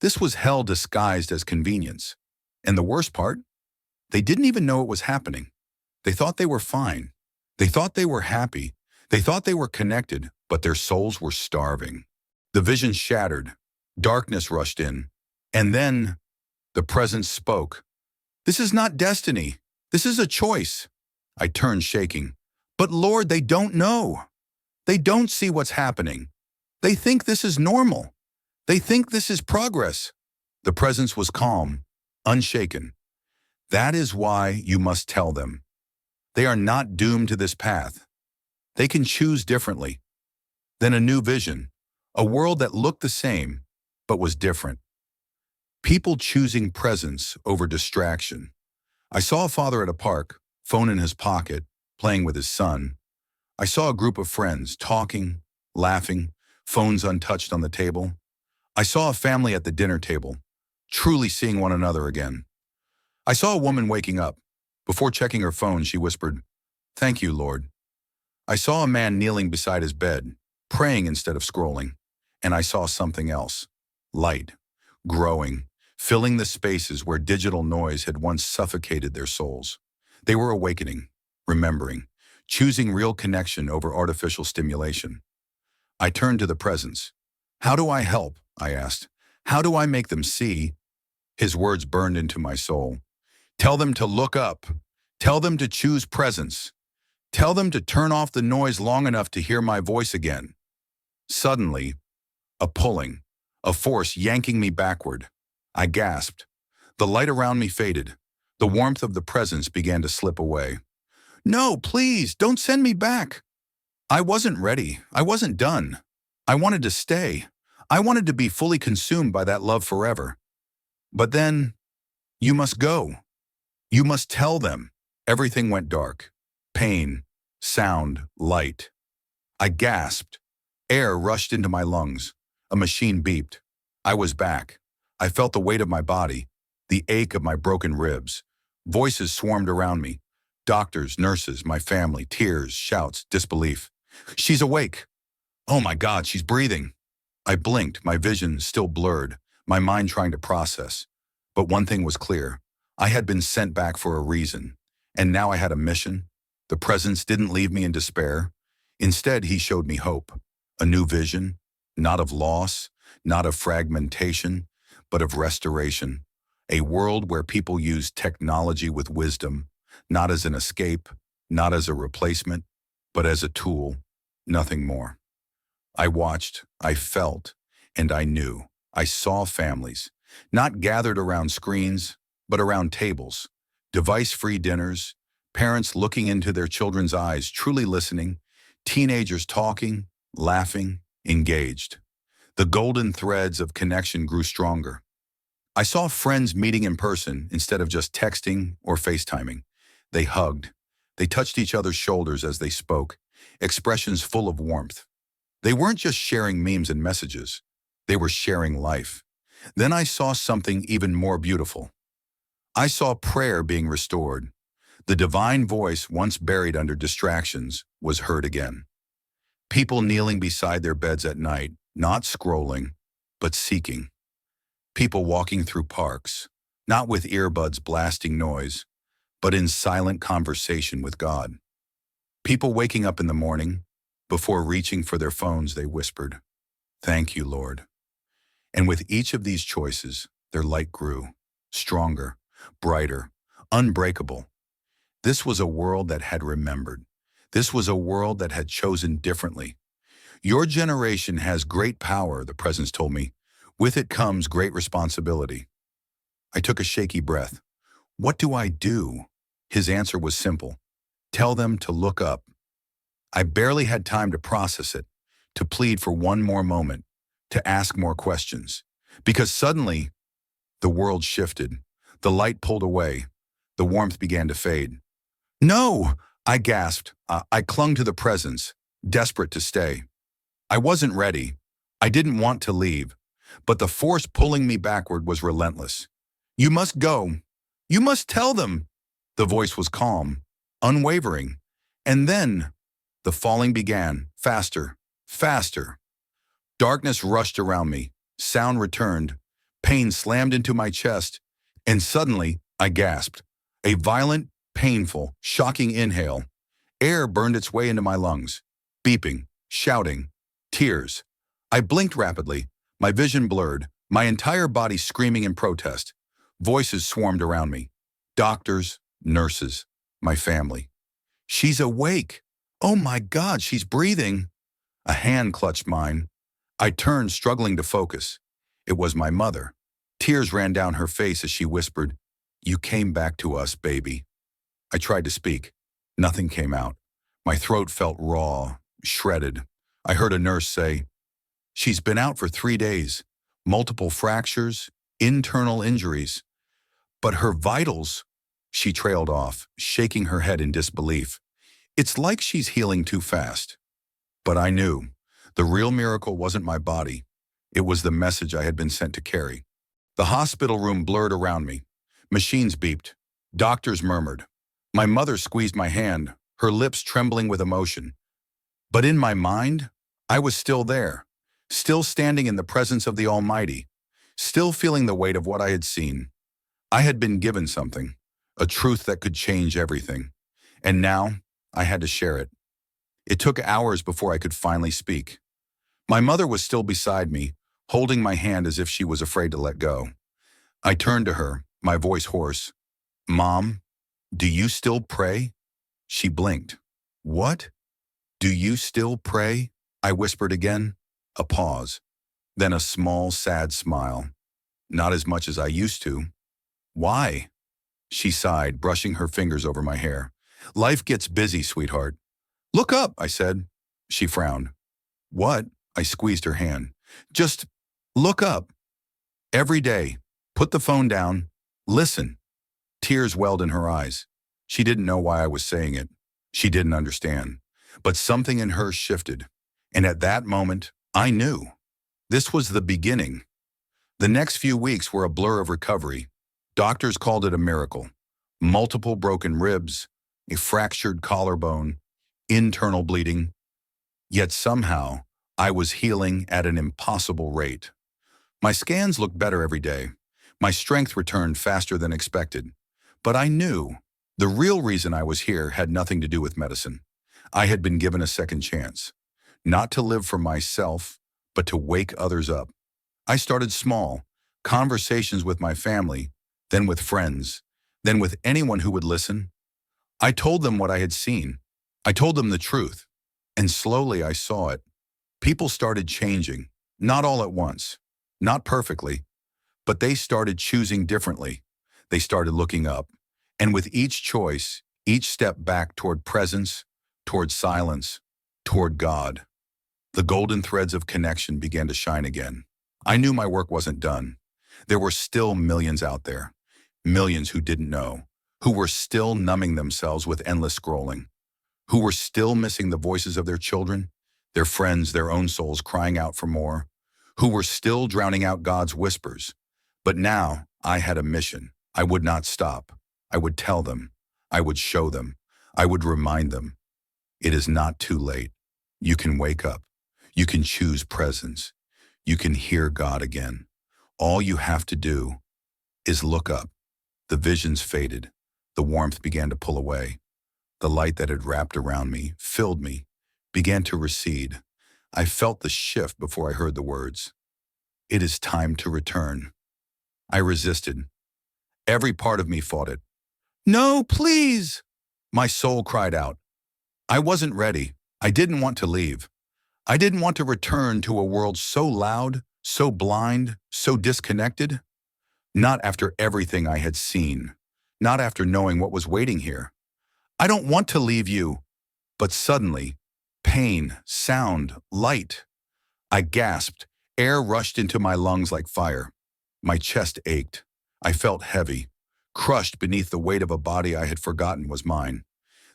This was hell disguised as convenience. And the worst part? They didn't even know it was happening. They thought they were fine. They thought they were happy. They thought they were connected, but their souls were starving. The vision shattered. Darkness rushed in. And then the presence spoke. This is not destiny. This is a choice. I turned shaking. But Lord, they don't know. They don't see what's happening. They think this is normal. They think this is progress. The presence was calm, unshaken. That is why you must tell them. They are not doomed to this path. They can choose differently. Then a new vision, a world that looked the same, but was different. People choosing presence over distraction. I saw a father at a park, phone in his pocket, playing with his son. I saw a group of friends talking, laughing, phones untouched on the table. I saw a family at the dinner table, truly seeing one another again. I saw a woman waking up. Before checking her phone, she whispered, "Thank you, Lord." I saw a man kneeling beside his bed, praying instead of scrolling. And I saw something else. Light, growing, filling the spaces where digital noise had once suffocated their souls. They were awakening, remembering, choosing real connection over artificial stimulation. I turned to the presence. "How do I help?" I asked. "How do I make them see?" His words burned into my soul. "Tell them to look up. Tell them to choose presence. Tell them to turn off the noise long enough to hear my voice again." Suddenly, a pulling, a force yanking me backward. I gasped. The light around me faded. The warmth of the presence began to slip away. "No, please, don't send me back." I wasn't ready. I wasn't done. I wanted to stay. I wanted to be fully consumed by that love forever. But then, "You must go. You must tell them." Everything went dark. Pain, sound, light. I gasped. Air rushed into my lungs. A machine beeped. I was back. I felt the weight of my body, the ache of my broken ribs. Voices swarmed around me. Doctors, nurses, my family, tears, shouts, disbelief. "She's awake. Oh my God, she's breathing." I blinked, my vision still blurred, my mind trying to process. But one thing was clear. I had been sent back for a reason, and now I had a mission. The presence didn't leave me in despair. Instead, he showed me hope, a new vision, not of loss, not of fragmentation, but of restoration. A world where people use technology with wisdom, not as an escape, not as a replacement, but as a tool, nothing more. I watched, I felt, and I knew. I saw families, not gathered around screens, but around tables, device-free dinners, parents looking into their children's eyes, truly listening, teenagers talking, laughing, engaged. The golden threads of connection grew stronger. I saw friends meeting in person instead of just texting or FaceTiming. They hugged. They touched each other's shoulders as they spoke, expressions full of warmth. They weren't just sharing memes and messages. They were sharing life. Then I saw something even more beautiful. I saw prayer being restored. The divine voice, once buried under distractions, was heard again. People kneeling beside their beds at night, not scrolling, but seeking. People walking through parks, not with earbuds blasting noise, but in silent conversation with God. People waking up in the morning, before reaching for their phones, they whispered, "Thank you, Lord." And with each of these choices, their light grew, stronger, brighter, unbreakable. This was a world that had remembered. This was a world that had chosen differently. Your generation has great power, the presence told me. With it comes great responsibility. I took a shaky breath. What do I do? His answer was simple. Tell them to look up. I barely had time to process it, to plead for one more moment, to ask more questions. Because suddenly, the world shifted. The light pulled away. The warmth began to fade. "No!" I gasped. I clung to the presence, desperate to stay. I wasn't ready. I didn't want to leave. But the force pulling me backward was relentless. "You must go. You must tell them. The voice was calm, unwavering. And then the falling began, faster, faster. Darkness rushed around me. Sound returned. Pain slammed into my chest. And suddenly, I gasped. A violent, painful, shocking inhale. Air burned its way into my lungs. Beeping, shouting, tears. I blinked rapidly, my vision blurred, my entire body screaming in protest. Voices swarmed around me. Doctors, nurses, my family. She's awake. Oh my God, she's breathing. A hand clutched mine. I turned, struggling to focus. It was my mother. Tears ran down her face as she whispered, "You came back to us, baby." I tried to speak. Nothing came out. My throat felt raw, shredded. I heard a nurse say, "She's been out for 3 days. Multiple fractures, internal injuries. But her vitals," she trailed off, shaking her head in disbelief. "It's like she's healing too fast." But I knew the real miracle wasn't my body. It was the message I had been sent to carry. The hospital room blurred around me. Machines beeped. Doctors murmured. My mother squeezed my hand, her lips trembling with emotion. But in my mind, I was still there, still standing in the presence of the Almighty, still feeling the weight of what I had seen. I had been given something, a truth that could change everything. And now, I had to share it. It took hours before I could finally speak. My mother was still beside me, holding my hand as if she was afraid to let go. I turned to her, my voice hoarse. "Mom, do you still pray?" She blinked. "What? Do you still pray?" I whispered again. A pause. Then a small, sad smile. "Not as much as I used to." "Why?" She sighed, brushing her fingers over my hair. "Life gets busy, sweetheart." "Look up," I said. She frowned. "What?" I squeezed her hand. "Just look up. Every day. Put the phone down. Listen." Tears welled in her eyes. She didn't know why I was saying it. She didn't understand. But something in her shifted. And at that moment, I knew. This was the beginning. The next few weeks were a blur of recovery. Doctors called it a miracle. Multiple broken ribs, a fractured collarbone, internal bleeding. Yet somehow, I was healing at an impossible rate. My scans looked better every day. My strength returned faster than expected. But I knew the real reason I was here had nothing to do with medicine. I had been given a second chance. Not to live for myself, but to wake others up. I started small, conversations with my family, then with friends, then with anyone who would listen. I told them what I had seen. I told them the truth. And slowly I saw it. People started changing, not all at once, not perfectly, but they started choosing differently. They started looking up. And with each choice, each step back toward presence, toward silence, toward God, the golden threads of connection began to shine again. I knew my work wasn't done. There were still millions out there, millions who didn't know, who were still numbing themselves with endless scrolling, who were still missing the voices of their children, their friends, their own souls crying out for more, who were still drowning out God's whispers. But now I had a mission. I would not stop. I would tell them. I would show them. I would remind them. It is not too late. You can wake up. You can choose presence. You can hear God again. All you have to do is look up. The visions faded. The warmth began to pull away. The light that had wrapped around me, filled me, began to recede. I felt the shift before I heard the words. It is time to return. I resisted. Every part of me fought it. "No, please!" My soul cried out. I wasn't ready. I didn't want to leave. I didn't want to return to a world so loud, so blind, so disconnected. Not after everything I had seen. Not after knowing what was waiting here. "I don't want to leave you." But suddenly, pain, sound, light. I gasped. Air rushed into my lungs like fire. My chest ached. I felt heavy, crushed beneath the weight of a body I had forgotten was mine.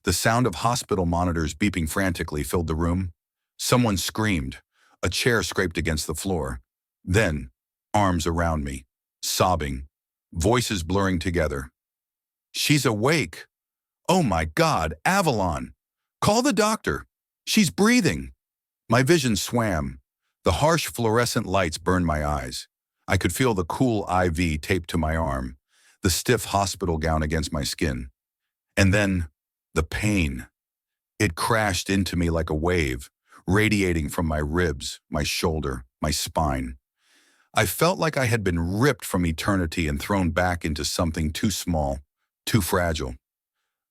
The sound of hospital monitors beeping frantically filled the room. Someone screamed. A chair scraped against the floor. Then, arms around me, sobbing, voices blurring together. She's awake. Oh my God, Avalon! Call the doctor. She's breathing. My vision swam. The harsh fluorescent lights burned my eyes. I could feel the cool IV taped to my arm, the stiff hospital gown against my skin. And then, the pain. It crashed into me like a wave, radiating from my ribs, my shoulder, my spine. I felt like I had been ripped from eternity and thrown back into something too small, too fragile.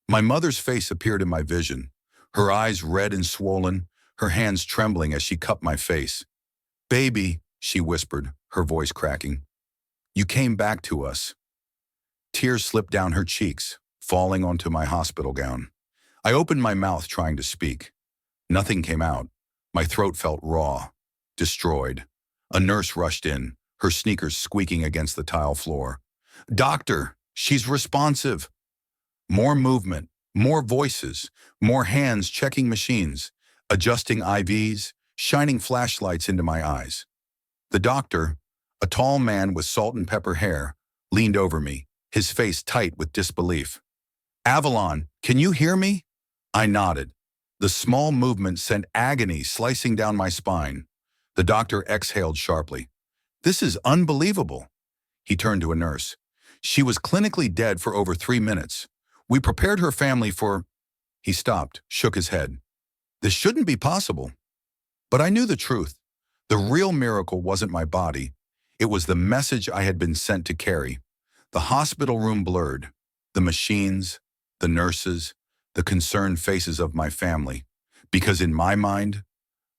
My mother's face appeared in my vision, her eyes red and swollen, her hands trembling as she cupped my face. "Baby," she whispered, her voice cracking. "You came back to us." Tears slipped down her cheeks, falling onto my hospital gown. I opened my mouth trying to speak. Nothing came out. My throat felt raw, destroyed. A nurse rushed in, her sneakers squeaking against the tile floor. "Doctor, she's responsive." More movement, more voices, more hands checking machines, adjusting IVs, shining flashlights into my eyes. The doctor, a tall man with salt and pepper hair, leaned over me, his face tight with disbelief. "Avalon, can you hear me?" I nodded. The small movement sent agony slicing down my spine. The doctor exhaled sharply. "This is unbelievable." He turned to a nurse. "She was clinically dead for over 3 minutes. We prepared her family for—" He stopped, shook his head. "This shouldn't be possible." But I knew the truth. The real miracle wasn't my body. It was the message I had been sent to carry. The hospital room blurred. The machines, the nurses, the concerned faces of my family. Because in my mind,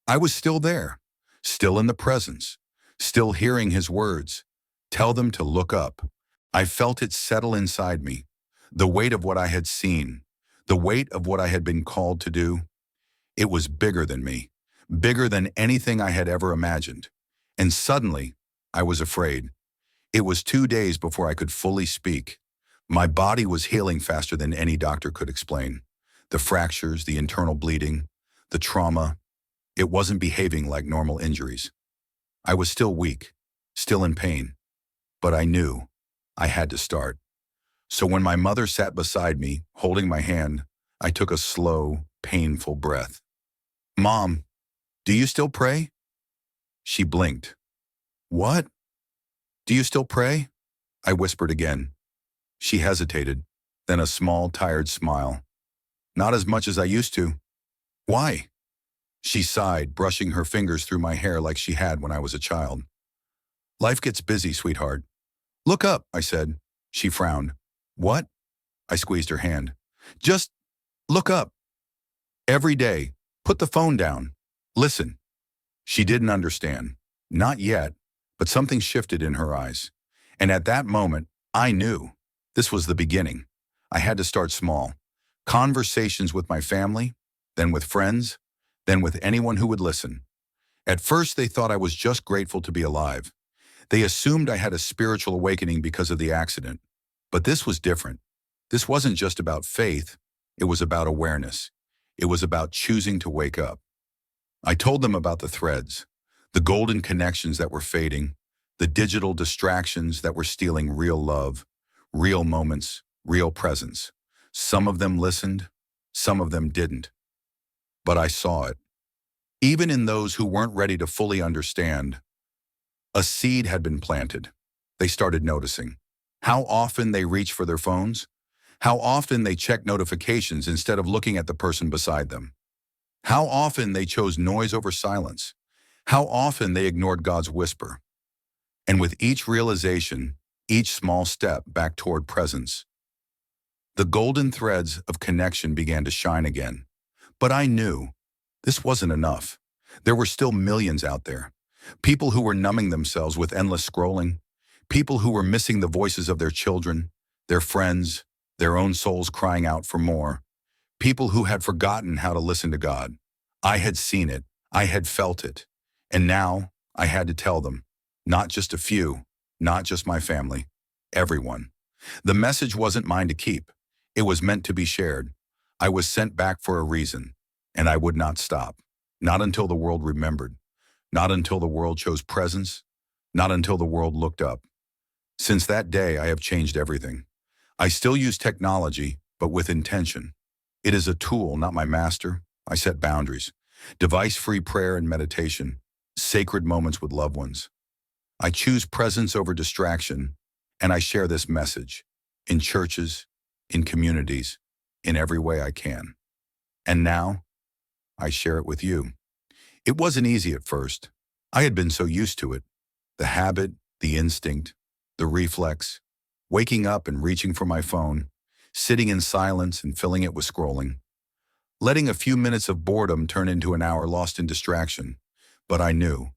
I was still there, still in the presence, still hearing his words. Tell them to look up. I felt it settle inside me. The weight of what I had seen, the weight of what I had been called to do. It was bigger than me, bigger than anything I had ever imagined. And suddenly, I was afraid. It was 2 days before I could fully speak. My body was healing faster than any doctor could explain. The fractures, the internal bleeding, the trauma, it wasn't behaving like normal injuries. I was still weak, still in pain, but I knew I had to start. So when my mother sat beside me, holding my hand, I took a slow, painful breath. "Mom, do you still pray?" She blinked. "What? Do you still pray?" I whispered again. She hesitated, then a small, tired smile. "Not as much as I used to." "Why?" She sighed, brushing her fingers through my hair like she had when I was a child. "Life gets busy, sweetheart." "Look up," I said. She frowned. "What?" I squeezed her hand. "Just look up. Every day. Put the phone down. Listen." She didn't understand. Not yet, but something shifted in her eyes. And at that moment, I knew. This was the beginning. I had to start small. Conversations with my family, then with friends, then with anyone who would listen. At first, they thought I was just grateful to be alive. They assumed I had a spiritual awakening because of the accident. But this was different. This wasn't just about faith. It was about awareness. It was about choosing to wake up. I told them about the threads, the golden connections that were fading, the digital distractions that were stealing real love, real moments, real presence. Some of them listened, some of them didn't. But I saw it. Even in those who weren't ready to fully understand, a seed had been planted. They started noticing how often they reach for their phones, how often they check notifications instead of looking at the person beside them, how often they chose noise over silence, how often they ignored God's whisper. And with each realization, each small step back toward presence, the golden threads of connection began to shine again. But I knew this wasn't enough. There were still millions out there. People who were numbing themselves with endless scrolling. People who were missing the voices of their children, their friends, their own souls crying out for more. People who had forgotten how to listen to God. I had seen it. I had felt it. And now I had to tell them. Not just a few, not just my family, everyone. The message wasn't mine to keep. It was meant to be shared. I was sent back for a reason, and I would not stop. Not until the world remembered. Not until the world chose presence. Not until the world looked up. Since that day, I have changed everything. I still use technology, but with intention. It is a tool, not my master. I set boundaries. Device-free prayer and meditation. Sacred moments with loved ones. I choose presence over distraction, and I share this message in churches, in communities, in every way I can. And now, I share it with you. It wasn't easy at first. I had been so used to it. The habit, the instinct, the reflex, waking up and reaching for my phone, sitting in silence and filling it with scrolling, letting a few minutes of boredom turn into an hour lost in distraction. But I knew.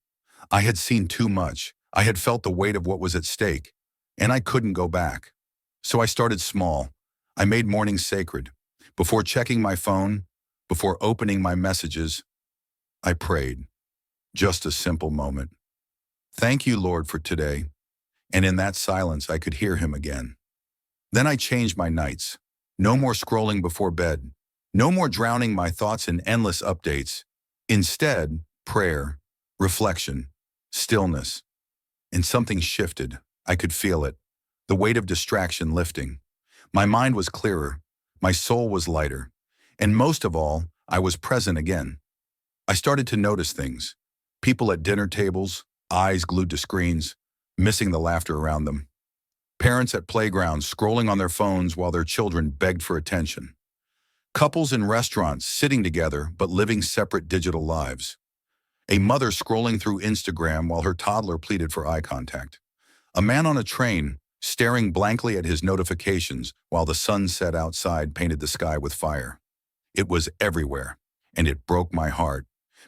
I had seen too much. I had felt the weight of what was at stake, and I couldn't go back. So I started small. I made mornings sacred. Before checking my phone, before opening my messages, I prayed. Just a simple moment. Thank you, Lord, for today. And in that silence, I could hear him again. Then I changed my nights. No more scrolling before bed. No more drowning my thoughts in endless updates. Instead, prayer, reflection, stillness. And something shifted. I could feel it. The weight of distraction lifting. My mind was clearer. My soul was lighter. And most of all, I was present again. I started to notice things. People at dinner tables, eyes glued to screens, missing the laughter around them. Parents at playgrounds scrolling on their phones while their children begged for attention. Couples in restaurants sitting together but living separate digital lives. A mother scrolling through Instagram while her toddler pleaded for eye contact. A man on a train staring blankly at his notifications while the sunset outside painted the sky with fire. It was everywhere, and it broke my heart,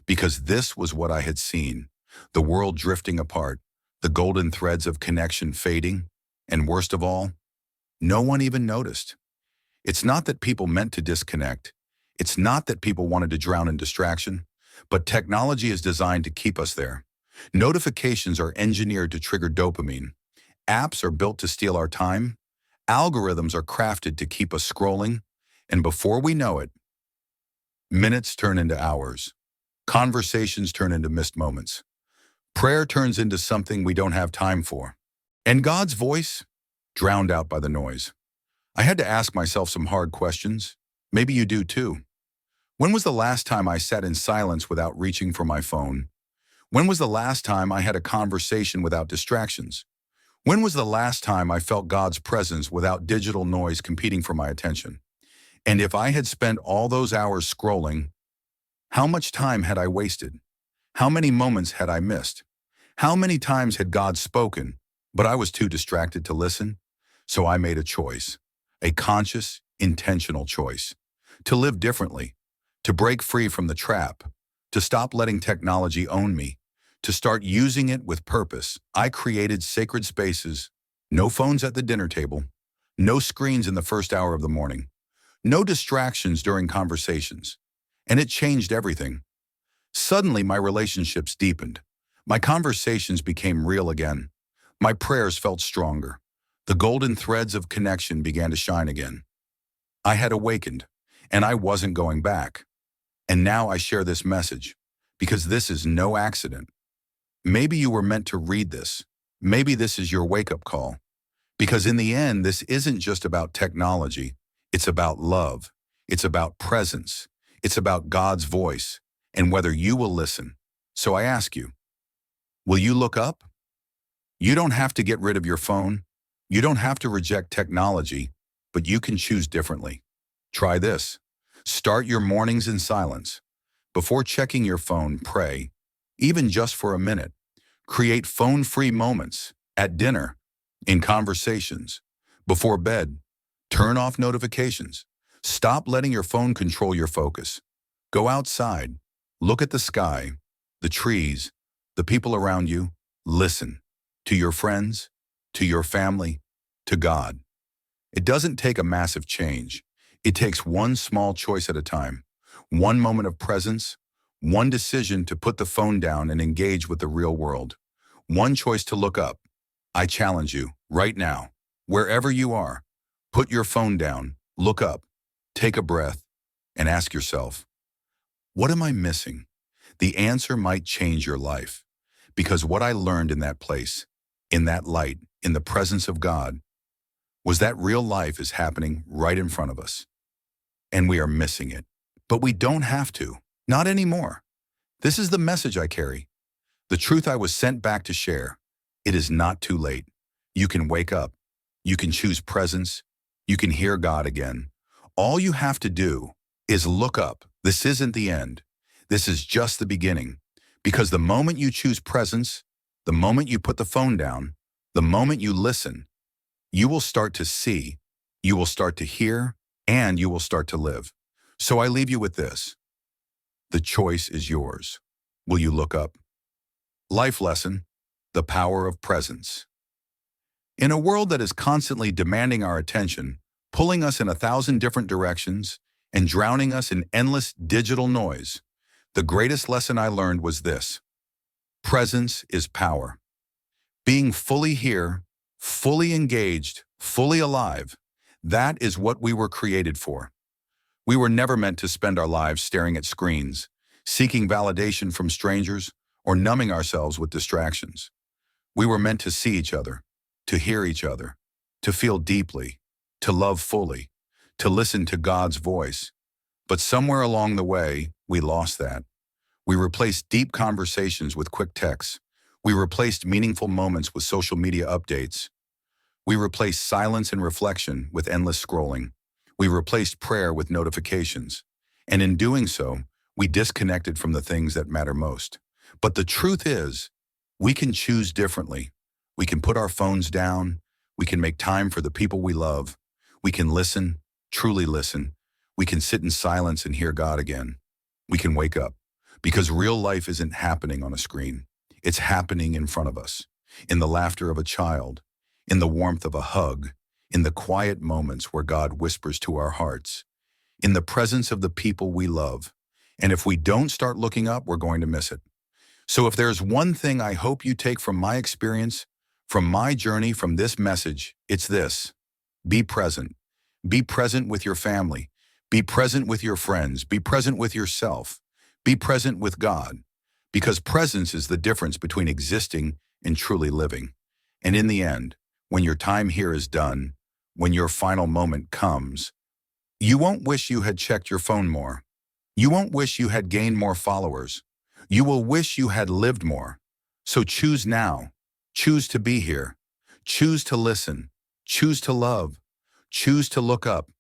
because this was what I had seen. The world drifting apart, the golden threads of connection fading, and worst of all, no one even noticed. It's not that people meant to disconnect. It's not that people wanted to drown in distraction, but technology is designed to keep us there. Notifications are engineered to trigger dopamine. Apps are built to steal our time. Algorithms are crafted to keep us scrolling. And before we know it, minutes turn into hours. Conversations turn into missed moments. Prayer turns into something we don't have time for. And God's voice, drowned out by the noise. I had to ask myself some hard questions. Maybe you do too. When was the last time I sat in silence without reaching for my phone? When was the last time I had a conversation without distractions? When was the last time I felt God's presence without digital noise competing for my attention? And if I had spent all those hours scrolling, how much time had I wasted? How many moments had I missed? How many times had God spoken, but I was too distracted to listen? So I made a choice, a conscious, intentional choice, to live differently, to break free from the trap, to stop letting technology own me, to start using it with purpose. I created sacred spaces, no phones at the dinner table, no screens in the first hour of the morning, no distractions during conversations. And it changed everything. Suddenly, my relationships deepened. My conversations became real again. My prayers felt stronger. The golden threads of connection began to shine again. I had awakened, and I wasn't going back. And now I share this message, because this is no accident. Maybe you were meant to read this. Maybe this is your wake-up call. Because in the end, this isn't just about technology. It's about love. It's about presence. It's about God's voice, and whether you will listen. So I ask you, will you look up? You don't have to get rid of your phone. You don't have to reject technology, but you can choose differently. Try this. Start your mornings in silence. Before checking your phone, pray, even just for a minute. Create phone-free moments at dinner, in conversations, before bed. Turn off notifications. Stop letting your phone control your focus. Go outside. Look at the sky, the trees, the people around you. Listen to your friends, to your family, to God. It doesn't take a massive change. It takes one small choice at a time, one moment of presence, one decision to put the phone down and engage with the real world, one choice to look up. I challenge you, right now, wherever you are, put your phone down, look up, take a breath, and ask yourself, what am I missing? The answer might change your life, because what I learned in that place, in that light, in the presence of God, was that real life is happening right in front of us, and we are missing it. But we don't have to. Not anymore. This is the message I carry. The truth I was sent back to share. It is not too late. You can wake up. You can choose presence. You can hear God again. All you have to do is look up. This isn't the end. This is just the beginning. Because the moment you choose presence, the moment you put the phone down, the moment you listen, you will start to see, you will start to hear, and you will start to live. So I leave you with this. The choice is yours. Will you look up? Life lesson, the power of presence. In a world that is constantly demanding our attention, pulling us in 1,000 different directions, and drowning us in endless digital noise, the greatest lesson I learned was this. Presence is power. Being fully here, fully engaged, fully alive, that is what we were created for. We were never meant to spend our lives staring at screens, seeking validation from strangers, or numbing ourselves with distractions. We were meant to see each other, to hear each other, to feel deeply, to love fully, to listen to God's voice. But somewhere along the way, we lost that. We replaced deep conversations with quick texts. We replaced meaningful moments with social media updates. We replaced silence and reflection with endless scrolling. We replaced prayer with notifications. And in doing so, we disconnected from the things that matter most. But the truth is, we can choose differently. We can put our phones down. We can make time for the people we love. We can listen, truly listen. We can sit in silence and hear God again. We can wake up. Because real life isn't happening on a screen. It's happening in front of us, in the laughter of a child, in the warmth of a hug, in the quiet moments where God whispers to our hearts, in the presence of the people we love. And if we don't start looking up, we're going to miss it. So if there's one thing I hope you take from my experience, from my journey, from this message, it's this. Be present. Be present with your family. Be present with your friends. Be present with yourself. Be present with God. Because presence is the difference between existing and truly living. And in the end, when your time here is done, when your final moment comes, you won't wish you had checked your phone more. You won't wish you had gained more followers. You will wish you had lived more. So choose now. Choose to be here. Choose to listen. Choose to love. Choose to look up.